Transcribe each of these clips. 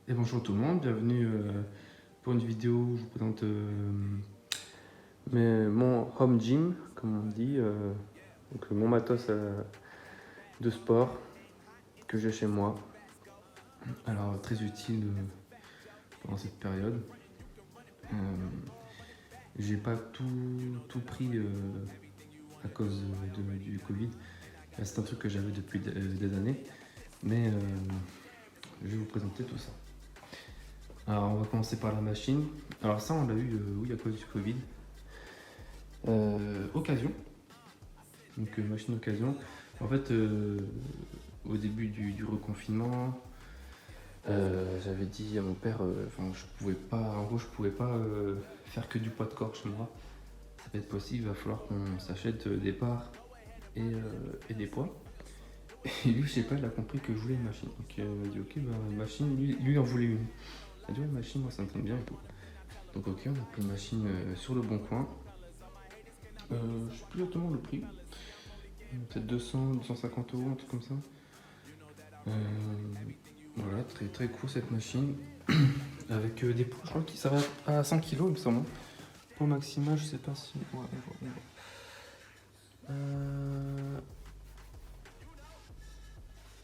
Et bonjour tout le monde, bienvenue pour une vidéo où je vous présente mon home gym, comme on dit, donc mon matos de sport que j'ai chez moi. Alors très utile pendant cette période. J'ai pas tout pris à cause du Covid. C'est un truc que j'avais depuis des années, mais je vais vous présenter tout ça. Alors on va commencer par la machine. Alors ça on l'a eu oui à cause du Covid. Occasion. Donc machine occasion. En fait au début du reconfinement, j'avais dit à mon père, je pouvais pas, en gros je pouvais pas faire que du poids de corps chez moi. Ça va être possible, il va falloir qu'on s'achète des barres et des poids. Et lui, je sais pas, il a compris que je voulais une machine. Donc il m'a dit ok, bah, une machine, lui en voulait une. Il a dit ouais, une machine, moi ça me tente bien et tout. Donc ok, on a pris une machine sur le bon coin. Je sais plus exactement le prix. Peut-être 200, 250 euros, un truc comme ça. Voilà, très très cool cette machine. Avec des poids, je crois que ça va à 100 kg, il me semble. Pour maximal, je sais pas si. Ouais.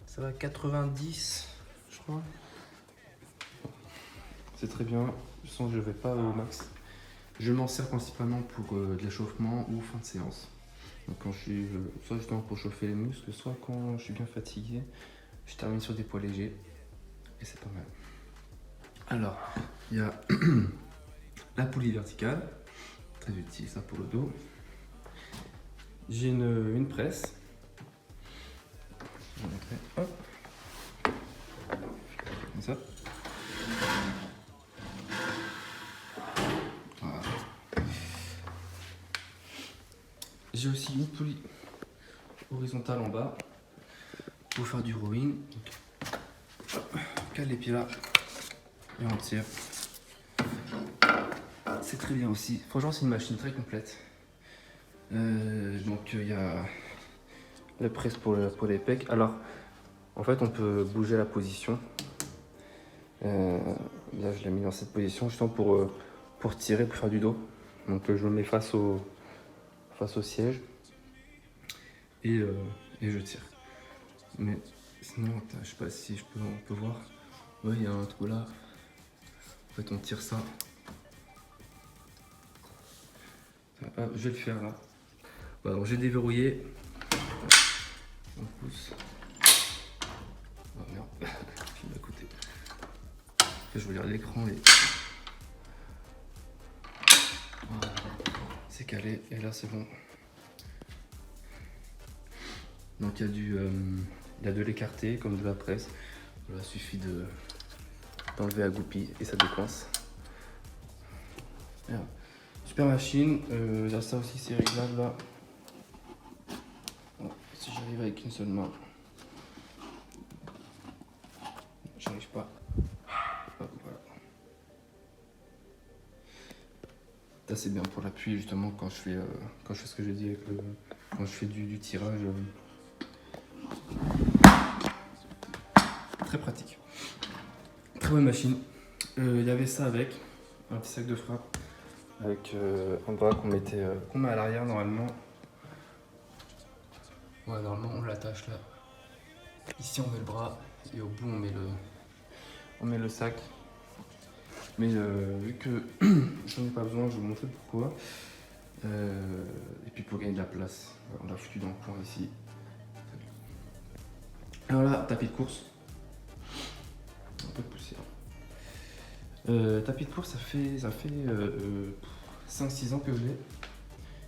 Ça va à 90, je crois. C'est très bien. Je sens que je vais pas au max. Je m'en sers principalement pour de l'échauffement ou fin de séance. Donc quand je suis, soit justement pour chauffer les muscles, soit quand je suis bien fatigué, je termine sur des poids légers et c'est pas mal. Alors, il y a la poulie verticale, très utile ça pour le dos. J'ai une presse. Je vais montrer. Hop. Comme ça. Voilà. J'ai aussi une poulie horizontale en bas pour faire du rowing. Hop. Cale les pieds là et on tire. C'est très bien aussi. Franchement, c'est une machine très complète. Donc il y a la presse pour les pecs. Alors, en fait, on peut bouger la position. Là, je l'ai mis dans cette position justement pour tirer, pour faire du dos. Donc, je me mets face au siège et je tire. Mais sinon, je sais pas si on peut voir. Ouais, il y a un trou là. En fait, on tire ça. Ah, je vais le faire là. Voilà, donc j'ai déverrouillé. On pousse. Oh merde, film à côté. Après, je regarde l'écran et. Voilà. C'est calé et là c'est bon. Donc il y a de l'écarté comme de la presse. Voilà, il suffit d'enlever la goupille et ça décoince. Voilà. Super machine. Il y a ça aussi, c'est réglable là. Bon, si j'arrive avec une seule main. J'arrive pas. Hop, voilà. Ça c'est bien pour l'appui justement quand je fais ce que j'ai dit avec quand je fais du tirage. Très pratique. Très bonne machine. Il y avait ça avec un petit sac de frappe avec un bras qu'on met à l'arrière normalement. Ouais, normalement on l'attache là. Ici on met le bras et au bout on met le sac. Mais vu que j'en ai pas besoin, je vais vous montrer pourquoi. Et puis pour gagner de la place, on l'a foutu dans le coin ici. Alors là, tapis de course. Un peu de poussière. Tapis de course, ça fait 5-6 ans que je l'ai.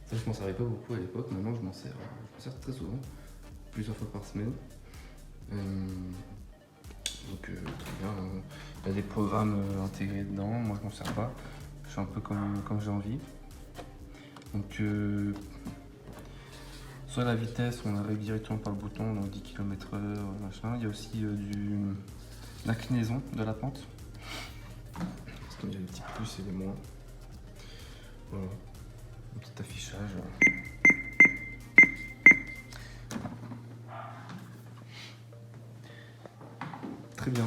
Ça, je m'en servais pas beaucoup à l'époque. Maintenant, je m'en sers très souvent, plusieurs fois par semaine. Donc, très bien. Il y a des programmes intégrés dedans. Moi, je m'en sers pas. Je fais un peu comme j'ai envie. Donc, soit la vitesse, on arrive directement par le bouton, donc 10 km/h, machin. Il y a aussi l'inclinaison de la pente. Parce qu'il y a les petits plus et les moins. Voilà. Un petit affichage. Très bien.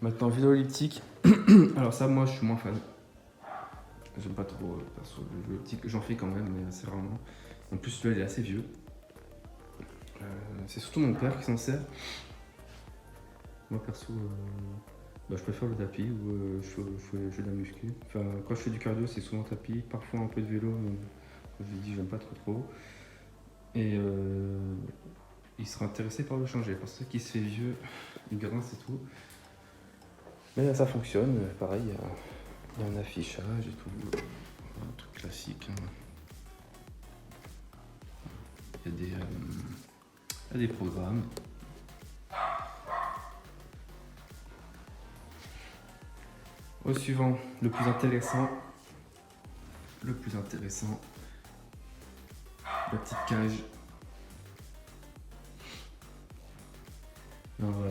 Maintenant, vélo elliptique. Alors ça, moi, je suis moins fan. J'aime pas trop, perso, le vélo elliptique. J'en fais quand même, mais assez rarement. En plus, celui-là, il est assez vieux. C'est surtout mon père qui s'en sert. Moi, perso, je préfère le tapis ou je fais de la muscu. Enfin, quand je fais du cardio, c'est souvent tapis. Parfois un peu de vélo, mais comme je l'ai dit, j'aime pas trop. Et il sera intéressé par le changer. Parce que qui se fait vieux, il grince et tout. Mais là, ça fonctionne. Pareil, il y a un affichage et tout. Un truc classique. Hein. Il y a des programmes. Au suivant, le plus intéressant, la petite cage. Alors,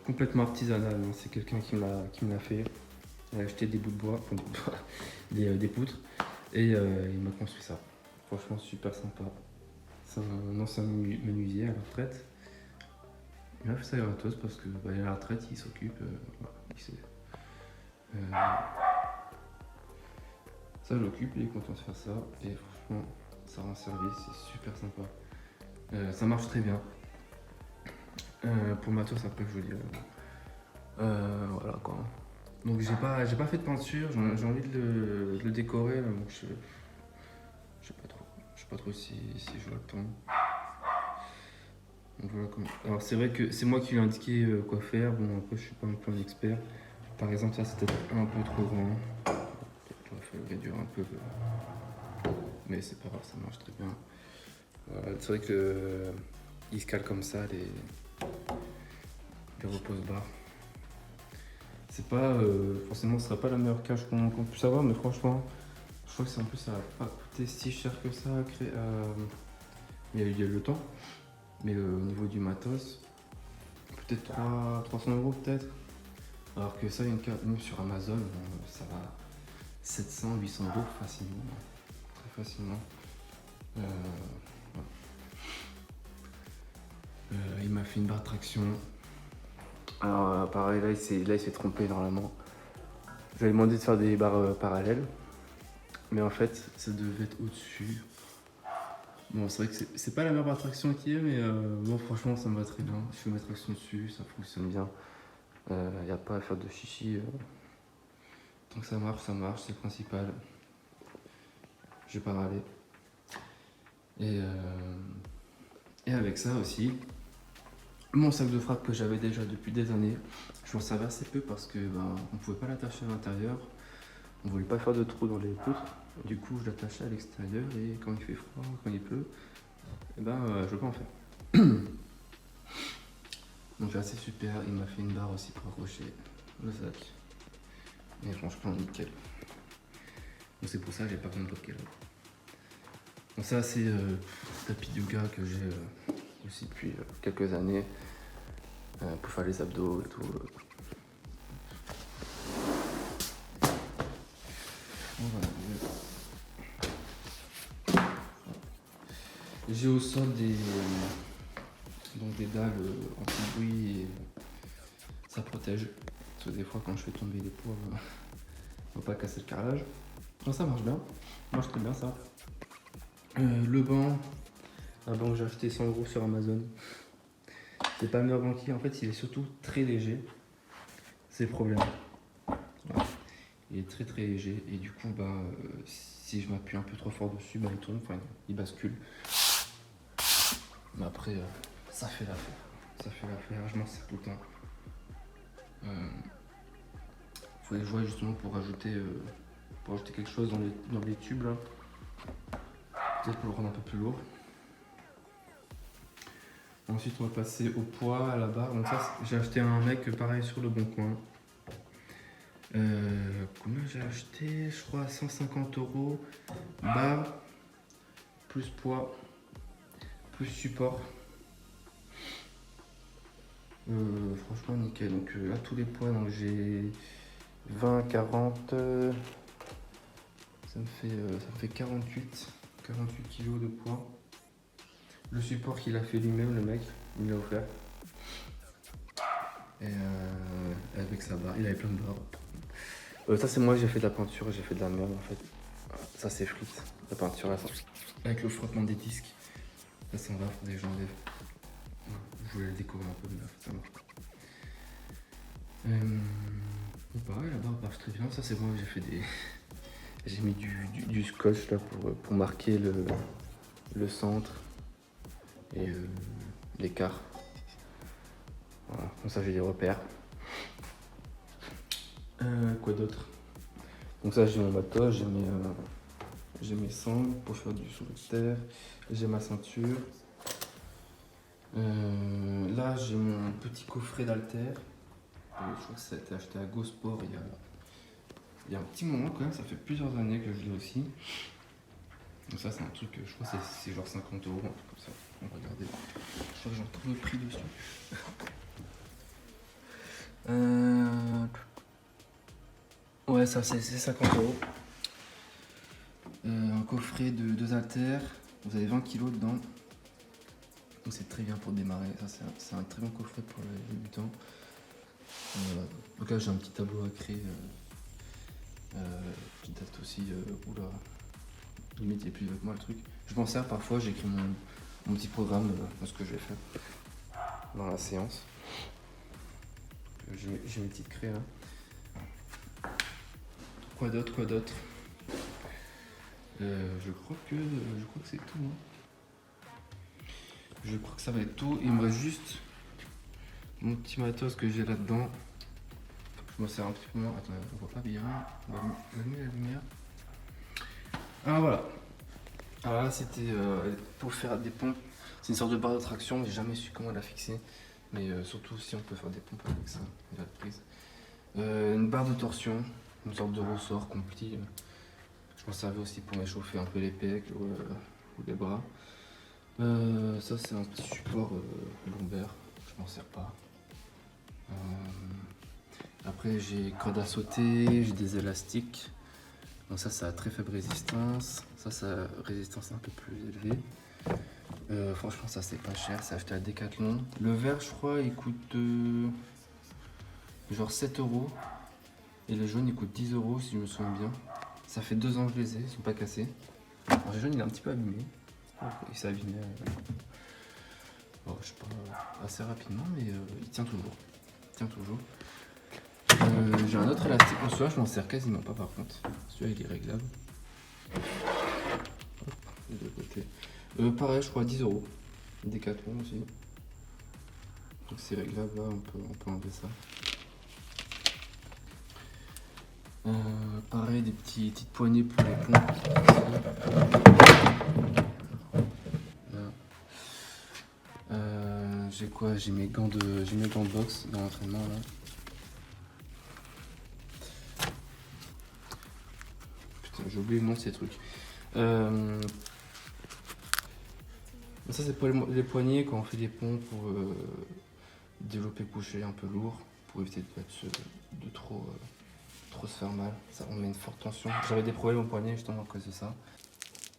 complètement artisanal, hein. C'est quelqu'un qui me l'a fait. Il a acheté des bouts de bois, enfin, des poutres, et il m'a construit ça. Franchement, super sympa. C'est un ancien menuisier à la retraite. Il a fait ça gratos parce que il est à la retraite, il s'occupe. Voilà, il sait. Ça l'occupe, il est content de faire ça, et franchement, ça rend service, c'est super sympa. Ça marche très bien. Pour le matos, après, je vous dis. Voilà quoi. Donc j'ai pas fait de peinture, j'ai envie de le décorer, là, donc je sais pas trop. Je sais pas trop si j'aurai le temps. Donc voilà comment. Alors c'est vrai que c'est moi qui lui ai indiqué quoi faire. Bon après je suis pas un peu un expert. Par exemple ça c'était un peu trop grand. Il va falloir réduire un peu. Mais c'est pas grave, ça marche très bien. Voilà, c'est vrai que il se cale comme ça les repose-barres. C'est pas forcément ce sera pas la meilleure cage qu'on puisse avoir, mais franchement je crois que c'est en plus ça va pas coûter si cher que ça à créer. Il y a eu le temps, mais au niveau du matos, peut-être 300 € peut-être. Alors que ça, une carte même sur Amazon, ça va 700-800 € facilement, très facilement. Voilà. Il m'a fait une barre de traction. Alors pareil, là il s'est trompé normalement. J'avais demandé de faire des barres parallèles, mais en fait ça devait être au-dessus. Bon, c'est vrai que c'est pas la meilleure barre de traction qu'il y ait, mais bon, franchement ça me va très bien. Je fais ma traction dessus, ça fonctionne bien. Y a pas à faire de chichi. Tant que ça marche, c'est le principal. Je vais pas râler. Et avec ça aussi, mon sac de frappe que j'avais déjà depuis des années, je m'en servais assez peu parce que on pouvait pas l'attacher à l'intérieur. On voulait pas faire de trous dans les poutres. Du coup, je l'attachais à l'extérieur et quand il fait froid, quand il pleut, je peux pas en faire. Donc là, c'est super. Il m'a fait une barre aussi pour accrocher le sac. Et franchement, nickel. Donc c'est pour ça que j'ai pas besoin de bloquer là. Donc ça, c'est tapis de yoga que j'ai aussi depuis quelques années pour faire les abdos et tout. Voilà. J'ai au sol des dalles anti-bruit et ça protège. Parce que des fois, quand je fais tomber les poids, on va pas casser le carrelage. Donc ça marche bien. Ça marche très bien ça. Le banc, un banc que j'ai acheté 100 € sur Amazon. C'est pas le meilleur banquier, en fait il est surtout très léger. C'est le problème. Voilà. Il est très léger et du coup si je m'appuie un peu trop fort dessus, il tombe, enfin il bascule. Mais après ça fait l'affaire. Ça fait l'affaire, je m'en sers tout le temps. Faut les jouer justement pour rajouter quelque chose dans les tubes là. Peut-être pour le rendre un peu plus lourd. Ensuite, on va passer au poids, à la barre. Donc ça, j'ai acheté un mec pareil sur le bon coin. Combien j'ai acheté? Je crois 150 €. Barre, plus poids, plus support. Franchement, nickel. Donc là, tous les poids, donc j'ai 20, 40. Ça me fait 48 kg de poids. Le support qu'il a fait lui-même, le mec, il l'a offert. Et avec sa barre. Il avait plein de barres. Ça, c'est moi, j'ai fait de la peinture, j'ai fait de la merde en fait. Ça, c'est frites. La peinture, là, avec le frottement des disques. Ça s'en va, faudrait que j'enlève. Je voulais le décorer un peu, mais là, ça marche pas. Pareil, la barre marche très bien. Ça, c'est moi, j'ai fait des. J'ai mis du scotch là pour marquer le centre et l'écart. Voilà, comme ça j'ai des repères. Quoi d'autre? Donc ça j'ai mon matos, j'ai mes sangles pour faire du soulevé de terre, j'ai ma ceinture. Là j'ai mon petit coffret d'haltères. Je crois que ça a été acheté à GoSport il y a un petit moment quand même, ça fait plusieurs années que je l'ai aussi. Donc ça c'est un truc, je crois que c'est genre 50€, un truc comme ça. On va regarder. Je crois que j'en trouve le prix dessus. Ouais, ça c'est 50€. Un coffret de 2 haltères. Vous avez 20 kg dedans. Donc c'est très bien pour démarrer. Ça c'est un très bon coffret pour les débutants. Donc là j'ai un petit tableau à créer. Qui date aussi. Oula. Limite il est plus avec moi le truc. Je m'en sers parfois, j'écris mon petit programme de ce que je vais faire dans la séance. J'ai mes petites craies là. Quoi d'autre? Je crois que c'est tout. Hein. Je crois que ça va être tout. Il me reste juste mon petit matos que j'ai là-dedans. Je m'en sers un petit peu moins. Attends, on voit pas bien. On va mettre la lumière. Ah voilà. Alors là c'était pour faire des pompes. C'est une sorte de barre de traction, mais j'ai jamais su comment la fixer. Mais surtout si on peut faire des pompes avec ça. Il y a la prise. Une barre de torsion, une sorte de ressort qu'on plie. Je m'en servais aussi pour m'échauffer un peu les pecs ou les bras. Ça c'est un petit support lombaire, je m'en sers pas. Après j'ai corde à sauter, j'ai des élastiques. Donc ça a très faible résistance. Ça a résistance un peu plus élevée. Franchement ça c'est pas cher, c'est acheté à Decathlon. Le vert je crois il coûte genre 7€. Et les jaunes ils coûtent 10€ si je me souviens bien. Ça fait 2 ans que je les ai, ils sont pas cassés. Alors, le jaune il est un petit peu abîmé. Il s'est abîmé je sais pas, assez rapidement, mais il tient toujours. J'ai un autre élastique, celui-là je m'en sers quasiment pas par contre. Celui-là il est réglable. Hop, les deux côtés. Pareil je crois 10€. Décathlon aussi. Donc c'est réglable là, on peut enlever ça. Pareil des petites poignées pour les pompes. J'ai quoi? J'ai mes gants de boxe dans l'entraînement là. Putain, j'ai oublié le nom de ces trucs. Ça c'est pour les poignets quand on fait des pompes pour développer le coucher un peu lourd, pour éviter de trop se faire mal. Ça on met une forte tension. J'avais des problèmes au poignet justement à cause de ça.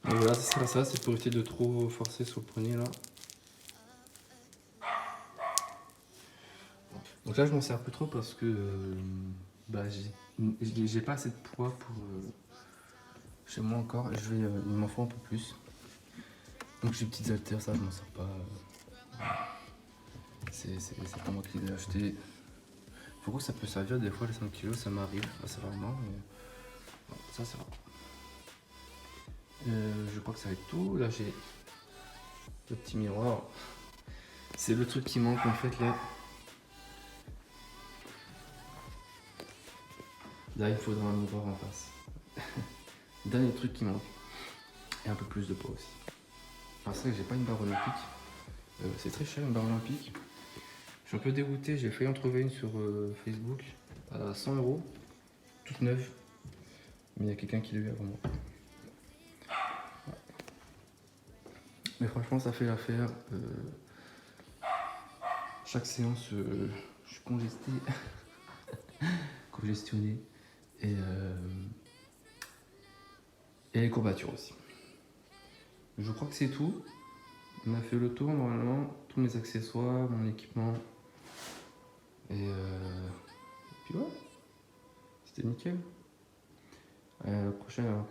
Et voilà, ça c'est pour éviter de trop forcer sur le poignet là. Donc là je m'en sers plus trop parce que j'ai pas assez de poids pour chez moi encore. Il m'en faut un peu plus. Donc j'ai des petites haltères, ça je m'en sers pas. C'est pas moi qui les ai achetés. Pourquoi ça peut servir des fois les 5 kg, ça m'arrive assez rarement. Mais bon, ça c'est rare. Je crois que ça va être tout. Là j'ai le petit miroir. C'est le truc qui manque en fait là. Là il faudra un miroir en face. Dernier truc qui manque. Et un peu plus de poids aussi. Alors c'est vrai que j'ai pas une barre olympique. C'est très cher une barre olympique. Je suis un peu dégoûté, j'ai failli en trouver une sur Facebook à 100€, toute neuve. Mais il y a quelqu'un qui l'a eu avant moi. Ouais. Mais franchement ça fait l'affaire. Chaque séance je suis congestionné. Et les courbatures aussi. Je crois que c'est tout. On a fait le tour normalement, tous mes accessoires, mon équipement. Et Tu vois, c'était nickel. La prochaine alors.